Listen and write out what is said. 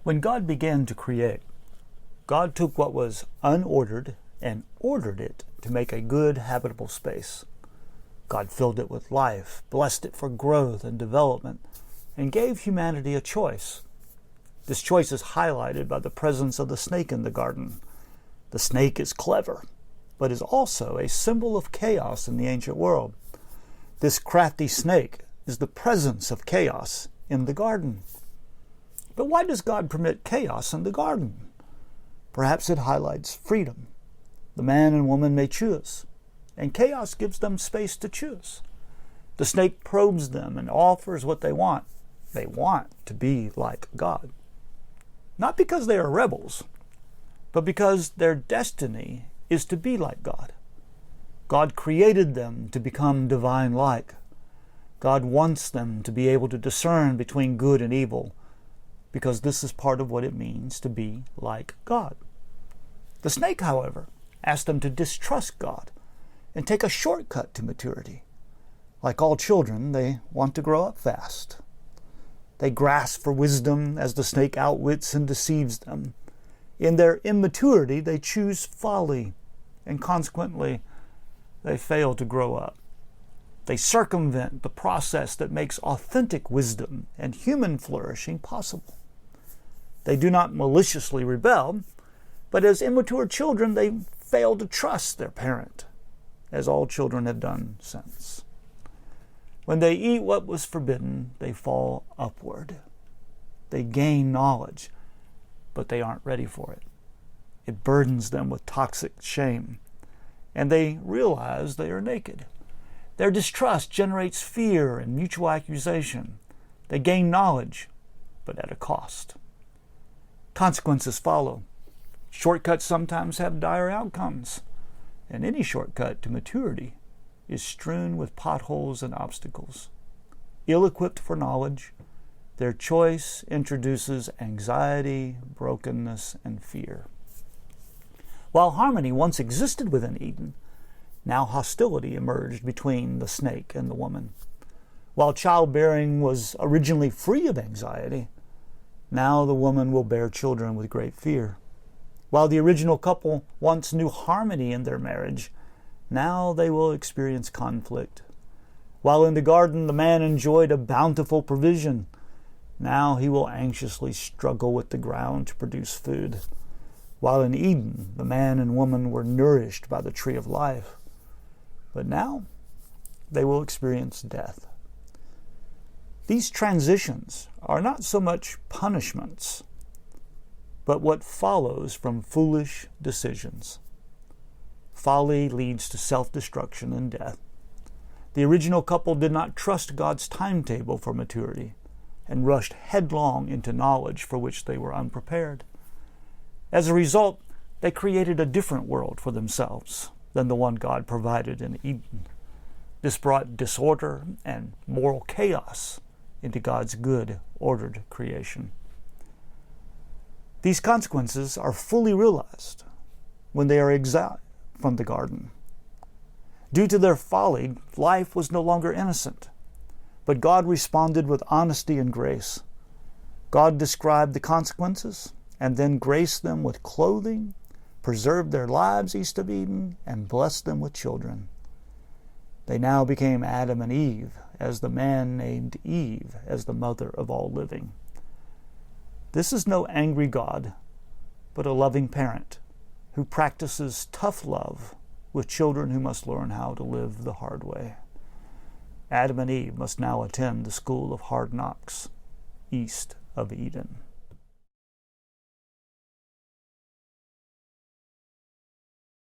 When God began to create, God took what was unordered and ordered it to make a good, habitable space. God filled it with life, blessed it for growth and development, and gave humanity a choice. This choice is highlighted by the presence of the snake in the garden. The snake is clever, but is also a symbol of chaos in the ancient world. This crafty snake is the presence of chaos in the garden. But why does God permit chaos in the garden? Perhaps it highlights freedom. The man and woman may choose, and chaos gives them space to choose. The snake probes them and offers what they want. They want to be like God. Not because they are rebels, but because their destiny is to be like God. God created them to become divine-like. God wants them to be able to discern between good and evil, because this is part of what it means to be like God. The snake, however, asked them to distrust God and take a shortcut to maturity. Like all children, they want to grow up fast. They grasp for wisdom as the snake outwits and deceives them. In their immaturity, they choose folly, and consequently, they fail to grow up. They circumvent the process that makes authentic wisdom and human flourishing possible. They do not maliciously rebel, but as immature children, they fail to trust their parent, as all children have done since. When they eat what was forbidden, they fall upward. They gain knowledge, but they aren't ready for it. It burdens them with toxic shame, and they realize they are naked. Their distrust generates fear and mutual accusation. They gain knowledge, but at a cost. Consequences follow. Shortcuts sometimes have dire outcomes, and any shortcut to maturity is strewn with potholes and obstacles. Ill-equipped for knowledge, their choice introduces anxiety, brokenness, and fear. While harmony once existed within Eden, now hostility emerged between the snake and the woman. While childbearing was originally free of anxiety, now the woman will bear children with great fear. While the original couple once knew harmony in their marriage, now they will experience conflict. While in the garden the man enjoyed a bountiful provision, now he will anxiously struggle with the ground to produce food. While in Eden the man and woman were nourished by the tree of life, but now they will experience death. These transitions are not so much punishments, but what follows from foolish decisions. Folly leads to self-destruction and death. The original couple did not trust God's timetable for maturity and rushed headlong into knowledge for which they were unprepared. As a result, they created a different world for themselves than the one God provided in Eden. This brought disorder and moral chaos into God's good, ordered creation. These consequences are fully realized when they are exiled from the garden. Due to their folly, life was no longer innocent, but God responded with honesty and grace. God described the consequences and then graced them with clothing, preserved their lives east of Eden, and blessed them with children. They now became Adam and Eve, as the man named Eve as the mother of all living. This is no angry God, but a loving parent who practices tough love with children who must learn how to live the hard way. Adam and Eve must now attend the school of hard knocks east of Eden.